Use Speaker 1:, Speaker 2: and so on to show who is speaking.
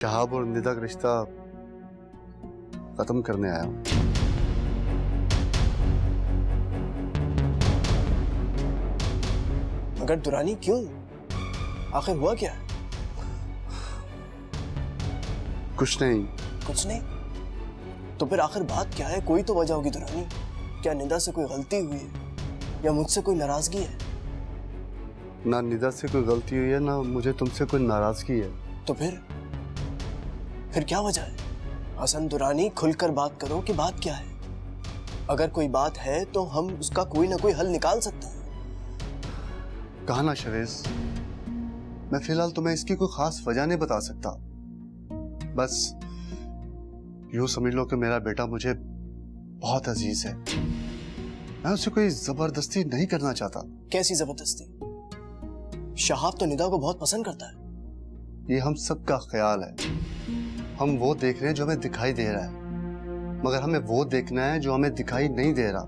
Speaker 1: शहाब और निदा का रिश्ता खत्म करने आया हूं।
Speaker 2: मगर दुरानी क्यों? आखिर हुआ क्या?
Speaker 1: कुछ नहीं।
Speaker 2: कुछ नहीं? तो फिर आखिर बात क्या है? कोई तो वजह होगी दुरानी। क्या निदा से कोई गलती हुई है या मुझसे कोई नाराजगी है?
Speaker 1: ना निदा से कोई गलती हुई है, ना मुझे तुमसे कोई नाराजगी है।
Speaker 2: तो फिर क्या वजह है? हसन दुरानी, खुलकर बात करो कि बात क्या है। अगर कोई बात है तो हम उसका कोई ना कोई हल निकाल सकते हैं।
Speaker 1: कहा ना शवेज, मैं फिलहाल तुम्हें इसकी कोई खास वजह नहीं बता सकता। बस यूं समझ लो कि मेरा बेटा मुझे बहुत अजीज है। मैं उसे कोई जबरदस्ती नहीं करना चाहता।
Speaker 2: कैसी जबरदस्ती? शहाब तो निदा को बहुत पसंद करता है।
Speaker 1: ये हम सबका ख्याल है। हम वो देख रहे हैं जो हमें दिखाई दे रहा है, मगर हमें वो देखना है जो हमें दिखाई नहीं दे रहा।